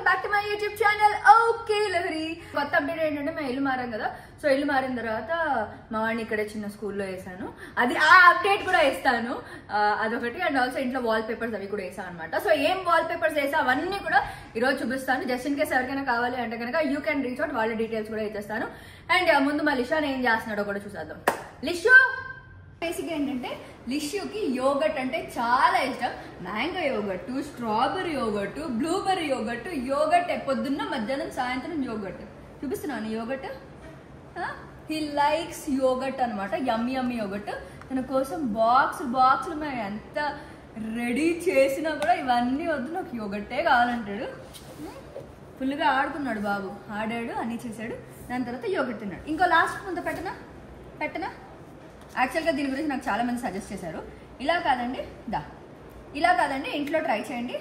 Welcome back to my YouTube channel. Okay Lahari, కొత్త update ఏంటంటే మేము ఇల్లు మారాం కదా. సో ఇల్లు మారిన తర్వాత మా వాడిని ఇక్కడే చిన్న స్కూల్లో వేసాను. అది ఆ అప్డేట్ కూడా వేస్తాను, అదొకటి. అండ్ ఆల్సో ఇంట్లో వాల్ పేపర్స్ అవి కూడా వేసాను అనమాట. సో ఏం వాల్ పేపర్స్ వేసా అవన్నీ కూడా ఈరోజు చూపిస్తాను. జస్ట్ ఇన్ కేసు ఎవరికైనా కావాలి అంటే కనుక యూ క్యాన్ రీచ్ అవుట్, వాళ్ళ డీటెయిల్స్ కూడా ఇచ్చేస్తాను. అండ్ ముందు మా లిషాన్ ఏం చేస్తున్నాడో కూడా చూసేద్దాం. లిషు బేసిక్గా ఏంటంటే లిష్యూకి యోగట్ అంటే చాలా ఇష్టం. Mango yogurt, strawberry yogurt, blueberry yogurt, yogurt పొద్దున్న మధ్యాహ్నం సాయంత్రం యోగట్. చూపిస్తున్నాను యోగట్. హీ లైక్స్ యోగట్ అనమాట, యమ్మీ యమ్మీ యోగట్. తన కోసం బాక్సులు మేము ఎంత రెడీ చేసినా కూడా ఇవన్నీ వద్దు, నాకు యోగట్టే కావాలంటాడు. ఫుల్గా ఆడుకున్నాడు బాబు, ఆడాడు, అన్నీ చేశాడు. దాని తర్వాత యోగట్ తిన్నాడు. ఇంకో లాస్ట్ కొంత పెట్టనా యాక్చువల్గా దీని గురించి నాకు చాలా మంది సజెస్ట్ చేశారు. ఇలా కాదండి ఇంట్లో ట్రై చేయండి,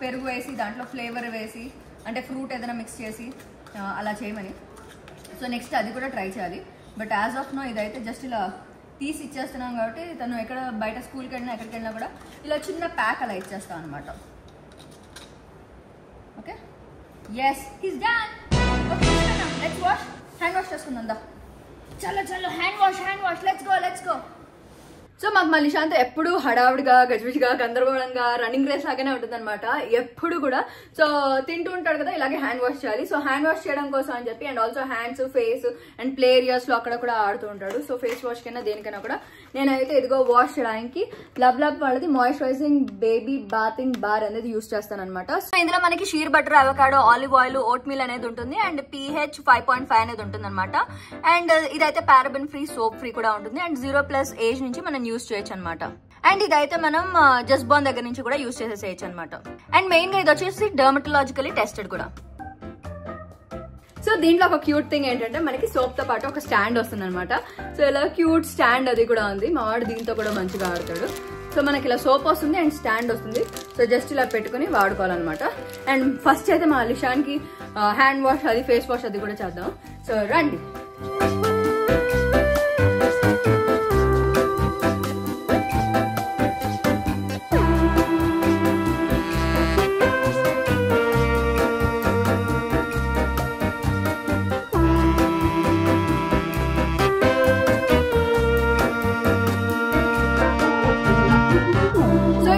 పెరుగు వేసి దాంట్లో ఫ్లేవర్ వేసి, అంటే ఫ్రూట్ ఏదైనా మిక్స్ చేసి అలా చేయమని. సో నెక్స్ట్ అది కూడా ట్రై చేయాలి. బట్ యాజ్ ఆఫ్ నో ఇదైతే జస్ట్ ఇలా తీసి ఇచ్చేస్తున్నాం కాబట్టి తను ఎక్కడ బయట స్కూల్కి వెళ్ళినా ఎక్కడికి వెళ్ళినా కూడా ఇలా చిన్న ప్యాక్ అలా ఇచ్చేస్తాం అనమాట. Okay, yes he's done. Okay, let's wash, hand wash చేసుకుందా. చలో hand wash let's go. So మాకు మళ్ళీ శాంత ఎప్పుడు హడావుడిగా, గజిబిజిగా, గందరగోళంగా, రన్నింగ్ రేస్ లాగానే ఉంటుంది అనమాట ఎప్పుడు కూడా. సో తింటూ ఉంటాడు కదా, ఇలాగే హ్యాండ్ వాష్ చేయాలి. సో హ్యాండ్ వాష్ చేయడం కోసం అని చెప్పి, and also hands, face and play areas లో అక్కడ కూడా ఆడుతూ ఉంటాడు. సో ఫేస్ వాష్ కైనా దేనికైనా కూడా నేనైతే ఇదిగో వాష్ చేయడానికి లవ్ వాళ్ళది మాయిశ్చరైజింగ్ బేబీ బాతింగ్ బార్ అనేది యూస్ చేస్తాను అనమాట. సో ఇందులో మనకి shea butter, avocado, olive oil, oatmeal అనేది ఉంటుంది. అండ్ pH 5.5 అనేది ఉంటుంది అనమాట. అండ్ ఇదైతే పారాబెన్ ఫ్రీ, సోప్ ఫ్రీ కూడా ఉంటుంది. అండ్ 0+ ఏజ్ నుంచి మనం యూస్ చేయొచ్చు అనమాట. అండ్ ఇదైతే మనం జస్ట్ బాన్ దగ్గర నుంచి కూడా యూస్ చేసేసేయచ్చు అనమాట. అండ్ మెయిన్ గా ఇది వచ్చేసి డర్మటలాజికలీ టెస్టెడ్ కూడా. సో దీంట్లో ఒక క్యూట్ థింగ్ ఏంటంటే మనకి సోప్ తో పాటు ఒక స్టాండ్ వస్తుంది అనమాట. సో ఇలా క్యూట్ స్టాండ్ అది కూడా ఉంది. మా వాడు దీంతో కూడా మంచిగా ఆడతాడు. సో మనకి ఇలా సోప్ వస్తుంది అండ్ స్టాండ్ వస్తుంది. సో జస్ట్ ఇలా పెట్టుకుని వాడుకోవాలన్నమాట. అండ్ ఫస్ట్ అయితే మా లిషాన్కి హ్యాండ్ వాష్ అది, ఫేస్ వాష్ అది కూడా చేద్దాం. సో రండి.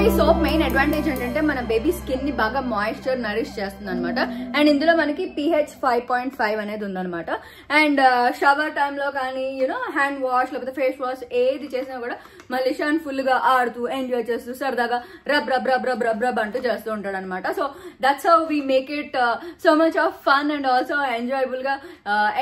ఈ సోప్ మెయిన్ అడ్వాంటేజ్ ఏంటంటే మన బేబీ స్కిన్ ని బాగా మాయిశ్చర్ నరిష్ చేస్తుంది అనమాట. అండ్ ఇందులో మనకి pH 5.5 అనేది ఉందన్నమాట. అండ్ షవర్ టైంలో కానీ హ్యాండ్ వాష్ లేకపోతే ఫేస్ వాష్ ఏది చేసినా కూడా మా లిషాన్ ఫుల్ గా ఆడుతూ ఎంజాయ్ చేస్తూ సరదాగా రబ్ అంటూ చేస్తూ ఉంటాడు అనమాట. So that's how we make it so much of fun and also enjoyable గా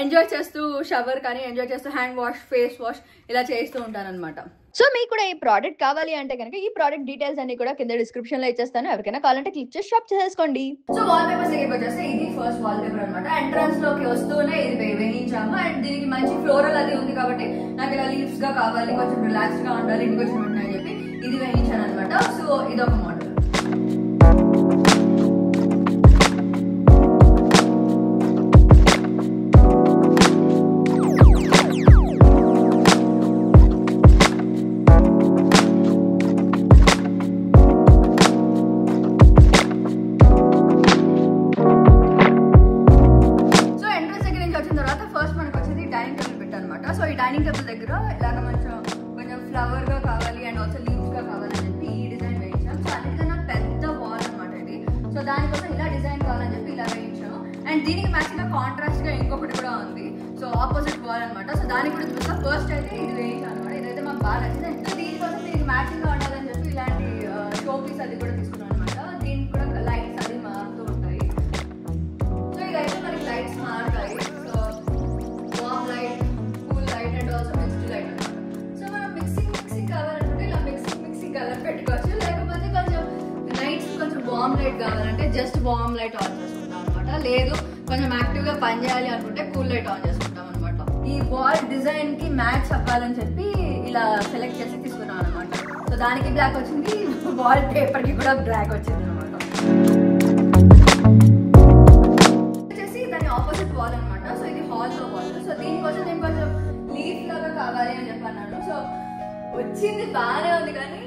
ఎంజాయ్ చేస్తూ షవర్ కానీ ఎంజాయ్ చేస్తూ హ్యాండ్ వాష్, ఫేస్ వాష్ ఇలా చేస్తూ ఉంటానన్నమాట. సో మీకు కూడా ఈ ప్రోడక్ట్ కావాలి అంటే కనుక ఈ ప్రోడక్ట్ డీటెయిల్స్ అన్ని కూడా కింద డిస్క్రిప్షన్ లో ఇచ్చేస్తాను. ఎవరికైనా కావాలంటే క్లిక్ చేసి షాప్ చేసేసుకోండి. సో వాల్ పేపర్స్ దగ్గరికి వచ్చేస్తే ఇది ఫస్ట్ వాల్ పేపర్ అనమాట. ఎంట్రన్స్ లోకి వస్తూనే ఇది వేయించాము. అండ్ దీనికి మంచి ఫ్లోరల్ అది ఉంది కాబట్టి నాకు ఇలా లీవ్స్ గా కావాలి, కొంచెం రిలాక్స్ గా ఉండాలి, ఇంటికి వచ్చిన వెంటనే అని చెప్పి ఇది వేయించాను అనమాట. సో ఇదొక మోడల్. సో ఈ డైనింగ్ టేబుల్ దగ్గర ఇలాగ కొంచెం ఫ్లవర్ గా కావాలి అండ్ ఆల్సో లీవ్స్ గా కావాలని చెప్పి ఈ డిజైన్ వేయించాం. సో అన్నిటికన్నా పెద్ద వాల్ అనమాట ఇది. సో దానికోసం ఇలా డిజైన్ కావాలని చెప్పి ఇలా వేయించాం. అండ్ దీనికి మ్యాచింగ్ గా కాంట్రాస్ట్ గా ఇంకొకటి కూడా ఉంది. సో ఆపోజిట్ వాల్ అనమాట. సో దానికి కూడా చూస్తా ఫస్ట్ అయితే ఇది వేయించాం అనమాట. ఇదైతే మాకు బాగా నచ్చింది. సో దీనికోసం దీనికి మ్యాచింగ్ గా ఉండాలని చెప్పి ఇలాంటి షో పీస్ అది కూడా తీసుకున్నాం అనమాట. దీనికి కూడా లైట్స్ అది మారుతూ ఉంటాయి. సో ఇదైతే మనకి లైట్స్ మారుతాయి. సో వామ్ లైట్, కలర్ పెట్టుకోవచ్చు. లేకపోతే కొంచెం వామ్ లైట్ కావాలంటే జస్ట్ వామ్ లైట్ ఆన్ చేసుకుంటాం అనమాట. లేదు కొంచెం యాక్టివ్ గా పని చేయాలి అనుకుంటే కూల్ లైట్ ఆన్ చేసుకుంటాం అనమాట. ఈ వాల్ డిజైన్ కి మ్యాచ్ అవ్వాలని చెప్పి ఇలా సెలెక్ట్ చేసి తీసుకున్నాం అనమాట. సో దానికి బ్లాక్ వచ్చింది, వాల్ పేపర్ కి కూడా బ్లాక్ వచ్చింది అనమాట. వచ్చేసి దాని ఆపోజిట్ వాల్ అనమాట. సో ఇది హాల్ లో వాల్. సో దీనికోసం నేను కొంచెం లీఫ్ లాగా కావాలి అని చెప్పి అన్నాను. సో వచ్చింది బాగానే ఉంది కానీ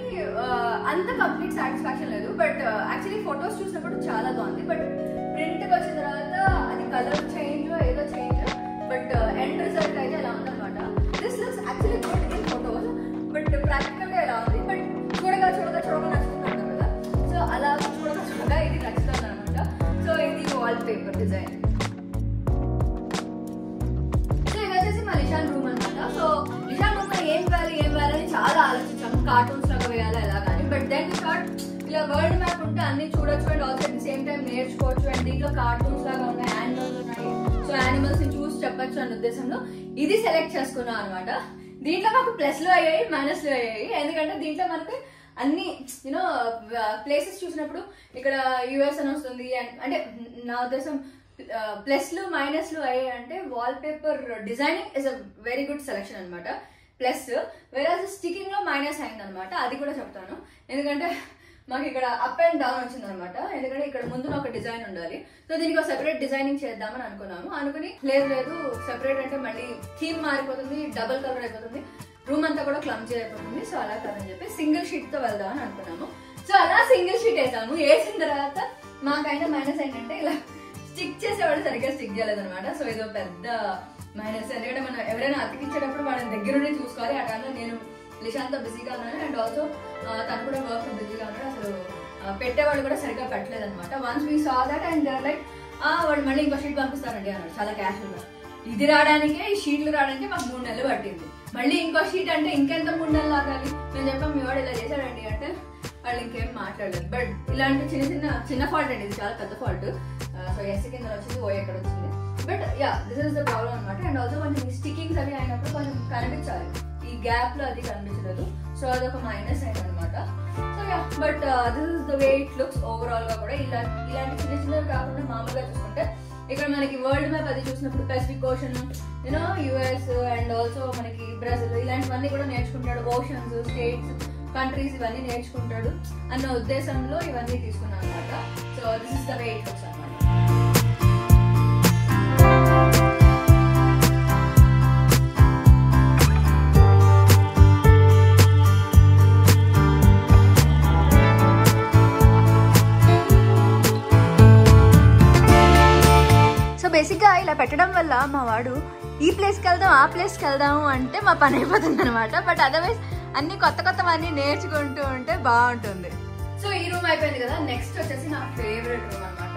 అంత కంప్లీట్ సాటిస్ఫాక్షన్ లేదు. బట్ యాక్చువల్లీ ఫొటోస్ చూసినప్పుడు చాలా బాగుంది. But wall paper design. So ఇది వచ్చేసి మా లిషాన్ రూమ్ అనమాట. సో లిషాన్ రూమ్ లో ఏం వేయాలని చాలా ఆలోచించాము, కార్టూన్స్ లాగా వేయాలా ఎలా కానీ. బట్ దెన్ థాట్ ఇలా వరల్డ్ మ్యాప్ ఉంటే అన్ని చూడొచ్చు and also at the same time నేర్చుకోవచ్చు. అండ్ దీంట్లో కార్టూన్స్ లాగా ఉన్నాయి, యానిమల్స్ ఉన్నాయి. సో యానిమల్స్ ని చూసి చెప్పచ్చు అనే ఉద్దేశంలో ఇది సెలెక్ట్ చేసుకున్నాం అనమాట. దీంట్లో మాకు ప్లస్లు అయ్యాయి, మైనస్లు అయ్యాయి. ఎందుకంటే దీంట్లో మనకి అన్ని యూనో ప్లేసెస్ చూసినప్పుడు ఇక్కడ యుఎస్ అని వస్తుంది. అంటే నా ఉద్దేశం ప్లస్లు మైనస్లు అయ్యాయి అంటే wall paper designing is a very good selection అనమాట. ప్లస్ వేరే స్టికింగ్ లో మైనస్ అయింది అనమాట. అది కూడా చెప్తాను. ఎందుకంటే మాకు ఇక్కడ అప్ అండ్ డౌన్ వచ్చింది అనమాట. ఎందుకంటే ఇక్కడ ముందు ఒక డిజైన్ ఉండాలి. సో దీనికి ఒక సెపరేట్ డిజైనింగ్ చేద్దామని అనుకున్నాము. అనుకుని లేదు సెపరేట్ అంటే మళ్ళీ థీమ్ మారిపోతుంది, డబుల్ కలర్ అయిపోతుంది, రూమ్ అంతా కూడా క్లమ్జీ అయిపోతుంది. సో అలా కాదని చెప్పి సింగిల్ షీట్ తో వెళ్దామని అనుకున్నాము. సో అలా సింగిల్ షీట్ వేసాము. వేసిన తర్వాత మాకైనా మైనస్ ఏంటంటే ఇలా స్టిక్ చేసేవాడు సరిగ్గా స్టిక్ చేయలేదన్నమాట. సో ఇదో పెద్ద మైనస్. ఎందుకంటే మనం ఎవరైనా అతికించేటప్పుడు వాళ్ళని దగ్గరుండి చూసుకోవాలి. ఆ టైంలో నేను లిషాన్తో బిజీగా ఉన్నాను అండ్ ఆల్సో తను కూడా వర్క్ బిజీగా ఉన్నాడు. అసలు పెట్టేవాళ్ళు కూడా సరిగ్గా పెట్టలేదు అనమాట. Once we saw that and like వాడు మళ్ళీ ఇంకో షీట్ పంపిస్తారండి అన్నాడు చాలా క్యాషువల్ గా. ఇది రావడానికే, ఈ షీట్లు రావడానికి మాకు 3 నెలలు పట్టింది. మళ్ళీ ఇంకో షీట్ అంటే ఇంకెంత 3 నెలలు లాగాలి. మేము చెప్పాం మీ వాడు ఇలా చేశాడండి అంటే వాళ్ళు ఇంకేం మాట్లాడలేదు. బట్ ఇలాంటి చిన్న ఫాల్ట్ అండి, ఇది చాలా పెద్ద ఫాల్ట్. సో ఎస్ కింద వచ్చింది, ఓ ఎక్కడ వచ్చింది. But yeah this is the problem అనమాట. అండ్ ఆల్సో కొంచెం స్టికింగ్స్ అవి అయినప్పుడు కొంచెం కనిపించాలి, ఈ గ్యాప్ లో అది కనిపించలేదు. సో అదొక మైనస్ అయింది అనమాట. So yeah but this is the way it looks overall గా కూడా. ఇలాంటి చిన్నవి కాకుండా మామూలుగా చూసుకుంటే ఇక్కడ మనకి వరల్డ్ మ్యాప్ అది చూసినప్పుడు Pacific ocean, you know US and also మనకి బ్రెజిల్ ఇలాంటివన్నీ కూడా నేర్చుకుంటాడు. ఓషన్స్, స్టేట్స్, కంట్రీస్ ఇవన్నీ నేర్చుకుంటాడు అన్న ఉద్దేశంలో ఇవన్నీ తీసుకున్నాను అనమాట. So this is the way it looks అనమాట. బేసిక్గా ఇలా పెట్టడం వల్ల మా వాడు ఈ ప్లేస్కి వెళ్దాం ఆ ప్లేస్కి వెళ్దాము అంటే మా పని అయిపోతుంది అనమాట. బట్ అదర్వైజ్ అన్ని కొత్తవన్నీ నేర్చుకుంటూ ఉంటే బాగుంటుంది. సో ఈ రూమ్ అయిపోయింది కదా. నెక్స్ట్ వచ్చేసి నా ఫేవరెట్ రూమ్ అనమాట.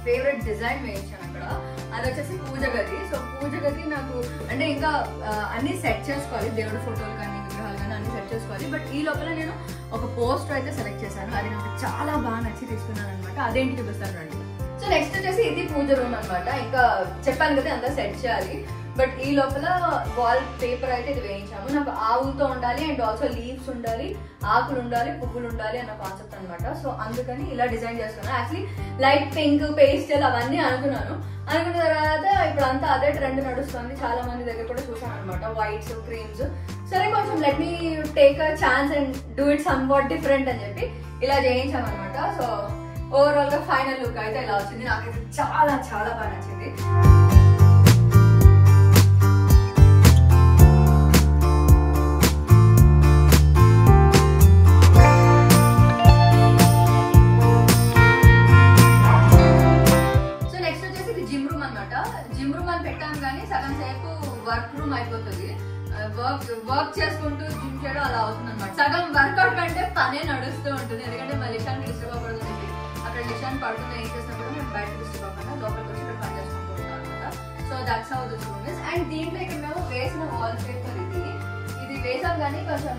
ఫేవరెట్ డిజైన్ వేయించాను అక్కడ. అది వచ్చేసి పూజ గది. సో పూజ గది నాకు అంటే ఇంకా అన్ని సెట్ చేసుకోవాలి, దేవుడి ఫోటోలు కానీ విగ్రహాలు కానీ అన్ని సెట్ చేసుకోవాలి. బట్ ఈ లోపల నేను ఒక పోస్టర్ అయితే సెలెక్ట్ చేశాను. అది నాకు చాలా బాగా నచ్చి తీసుకున్నాను అనమాట. అదేంటి చూపిస్తాను రండి. సో నెక్స్ట్ వచ్చేసి ఇది పూజ రూమ్ అనమాట. ఇంకా చెప్పాను కదా అంతా సెట్ చేయాలి. బట్ ఈ లోపల వాల్ పేపర్ అయితే ఇది వేయించాము. నాకు ఆవులతో ఉండాలి అండ్ ఆల్సో లీవ్స్ ఉండాలి, ఆకులు ఉండాలి, పువ్వులు ఉండాలి అన్న కాన్సెప్ట్ అనమాట. సో అందుకని ఇలా డిజైన్ చేసుకున్నాను. యాక్చువల్లీ లైట్ పింక్, పేస్టల్ అవన్నీ అనుకున్న తర్వాత ఇప్పుడు అంతా అదే ట్రెండ్ నడుస్తుంది. చాలా మంది దగ్గర కూడా చూసాను అనమాట, వైట్స్, క్రీమ్స్. సరే కొంచెం let me take a chance and do it some what different అని చెప్పి ఇలా చేయించాం అనమాట. సో ఓవరాల్ గా ఫైనల్ లుక్ అయితే ఇలా వచ్చింది. నాకైతే చాలా చాలా బాగా నచ్చింది. సో నెక్స్ట్ వచ్చేసి ఇది జిమ్ రూమ్ అనమాట. జిమ్ రూమ్ అని పెట్టాం కానీ సగం సేపు వర్క్ రూమ్ అయిపోతుంది. వర్క్ చేసుకుంటూ జిమ్ చేయడం అలా అవుతుంది అనమాట. సగం వర్కౌట్ కంటే పనే నడుస్తూ ఉంటుంది. ఎందుకంటే మా లిషాన్ డిస్టర్బ్ అవ్వకూడదు. అక్కడ లిషాన్ పడుకుని ఏం చేసినప్పుడు మేము బయట డిస్టర్బ్ అవ్వకుండా లోపలికి వచ్చి ఇక్కడ పని చేసుకుంటూ ఉంటాం అనమాట. So that's how this room is. And దీంట్లో ఇక్కడ మేము వేసిన వాల్ పేపర్ ఇది వేసాం కానీ కొంచెం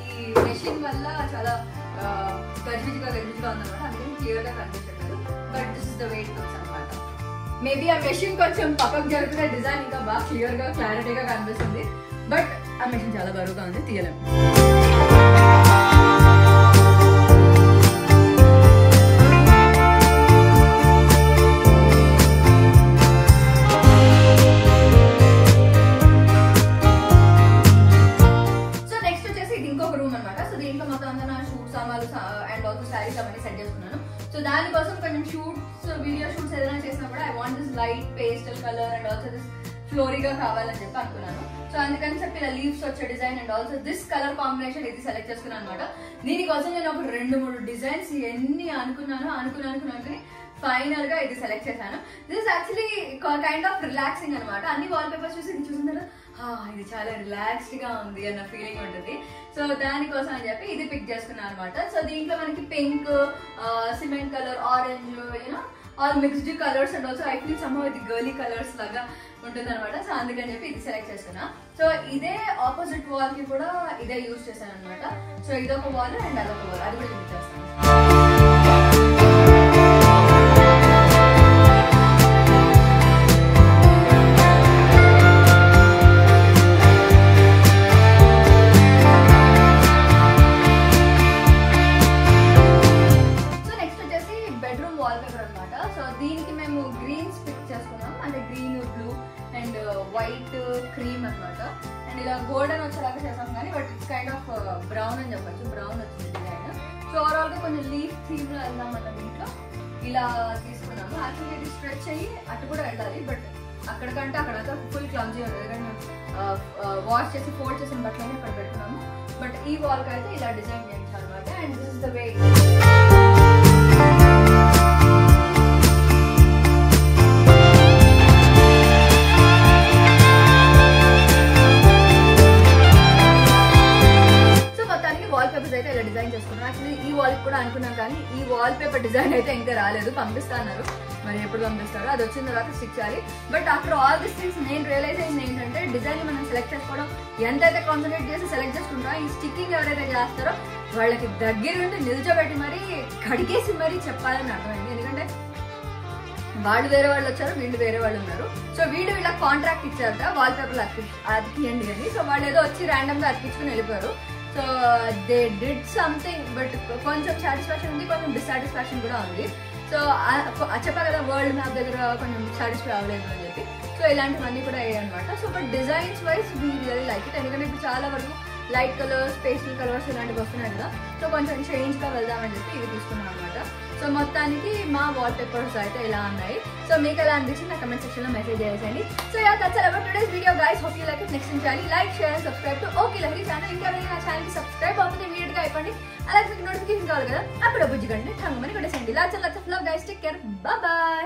ఈ మెషిన్ వల్ల చాలా గజిబిజిగా ఉందన్నమాట. అందుకని క్లియర్ గా కనిపించట్లేదు. But this is the way it looks అనమాట. మేబీ ఆ మెషిన్ కొంచెం పక్కకు జరిపిన డిజైన్ ఇంకా బాగా క్లియర్ గా క్లారిటీగా కనిపిస్తుంది. బట్ ఆ మెషిన్ చాలా బరువుగా ఉంది, తీయలేము. సో దానికోసం కొంచెం షూట్స్, వీడియో షూట్స్ ఏదైనా చేసినా కూడా I want this light pastel colour and also this ఫ్లోరీగా కావాలని చెప్పి అనుకున్నాను. సో అందుకని చెప్పి ఇలా లీవ్స్ వచ్చే design and also this colour combination ఇది సెలెక్ట్ చేసుకున్నాను అనమాట. దీనికోసం నేను ఒక 2-3 డిజైన్స్ ఎన్ని అనుకున్నాను ఫైనల్ గా ఇది సెలెక్ట్ చేశాను. This actually kind of relaxing అనమాట. అన్ని వాల్ పేపర్స్ చూసి ఇది చూసిన తర్వాత ఇది చాలా రిలాక్స్డ్ గా ఉంది అన్న ఫీలింగ్ ఉంటుంది. సో దానికోసం అని చెప్పి ఇది పిక్ చేసుకున్నాను అనమాట. సో దీంట్లో మనకి pink, cement colour, orange, you know all mixed colours and also I feel somehow ఇది గర్లీ కలర్స్ లాగా ఉంటుంది అనమాట. సో అందుకని చెప్పి ఇది సెలెక్ట్ చేస్తున్నా. సో ఇదే ఆపోజిట్ వాల్ కి కూడా ఇదే యూజ్ చేశాను అనమాట. సో ఇదొక వాల్ అండ్ అదొక వాల్, అది కూడా యూజ్ చేస్తాను. దీనికి మేము గ్రీన్స్ పిక్ చేసుకున్నాం, అంటే green, blue and white cream అనమాట. అండ్ ఇలా గోల్డెన్ వచ్చేలాగా చేసాం కానీ but it's kind of brown అని చెప్పచ్చు. బ్రౌన్ వచ్చింది డిజైన్. సో ఓవరాల్ గా కొంచెం లీఫ్ థీమ్ లో వెళ్దాం అన్న దీంట్లో ఇలా తీసుకున్నాము. యాక్చువల్లీ ఇది స్ట్రెచ్ అయ్యి అటు కూడా వెళ్ళాలి, బట్ అక్కడికంటే అక్కడంతా ఫుల్ క్లమ్జీ ఉంది. ఎందుకంటే వాష్ చేసి ఫోల్డ్ చేసిన బట్టలన్నీ ఇక్కడ పెట్టుకున్నాము. బట్ ఈ వాల్ కి అయితే ఇలా డిజైన్ చేయించాలన్నమాట. And this is the way. అయితే ఇలా డిజైన్ చేసుకున్నాను. యాక్చువల్లీ ఈ వాల్ కూడా అనుకున్నాను కానీ ఈ వాల్ పేపర్ డిజైన్ అయితే ఇంకా రాలేదు, పంపిస్తా అన్నారు. మరి ఎప్పుడు పంపిస్తారో, అది వచ్చిన తర్వాత స్టిక్ చేయాలి. But after all this things నేను రియలైజ్ అయింది ఏంటంటే డిజైన్ మనం సెలెక్ట్ చేసుకోవడం ఎంతైతే కాన్సన్ట్రేట్ చేసి సెలెక్ట్ చేసుకుంటారో ఈ స్టిక్కింగ్ ఎవరైతే చేస్తారో వాళ్ళకి దగ్గర నుండి నిల్చోబెట్టి మరీ కడిగేసి మరీ చెప్పాలని అర్థమైంది. ఎందుకంటే వాళ్ళు వేరే వాళ్ళు వచ్చారు, వీళ్ళు వేరే వాళ్ళు ఉన్నారు. సో వీళ్ళు వీళ్ళకి కాంట్రాక్ట్ ఇచ్చారట వాల్ పేపర్లు అతికియండి అని. సో వాళ్ళు ఏదో వచ్చి ర్యాండమ్ గా అతికించుకుని వెళ్ళిపోయారు. So they did something, but కొంచెం సాటిస్ఫాక్షన్ ఉంది, కొంచెం డిస్సాటిస్ఫాక్షన్ కూడా ఉంది. సో చెప్పా కదా వరల్డ్ మ్యాప్ దగ్గర కొంచెం సాటిస్ఫై అవ్వలేదు అని చెప్పి. సో ఇలాంటివన్నీ కూడా అయ్యాయి అనమాట. So but designs wise we really like it. ఎందుకంటే ఇప్పుడు చాలా వరకు లైట్ కలర్స్, పేస్టల్ కలర్స్ ఇలాంటివి వస్తున్నాయి కదా. సో కొంచెం చేంజ్ గా వెళ్దామని చెప్పి ఇవి తీసుకున్నాం అనమాట. సో మొత్తానికి మా వాల్ పేపర్స్ అయితే ఇలా ఉన్నాయి. సో మీకు ఎలా అనిపించింది నా కమెంట్ సెక్షన్ లో మెసేజ్ చేయండి. So yeah that's all about today's video guys. Hope you like it. Next చేయాలి like, share and subscribe to okay Lahari channel. ఇంకా నా ఛానల్ కి సబ్స్క్రైబ్ అవుతుంది ఇమీడియట్ గా అయిపోండి. అలాగే మీకు నోటిఫికేషన్ కావాలి కదా, అప్పుడు బుజ్జిగండి ఠంగమని కొట్టేసేయండి. Lots of love guys. Take care. Bye by.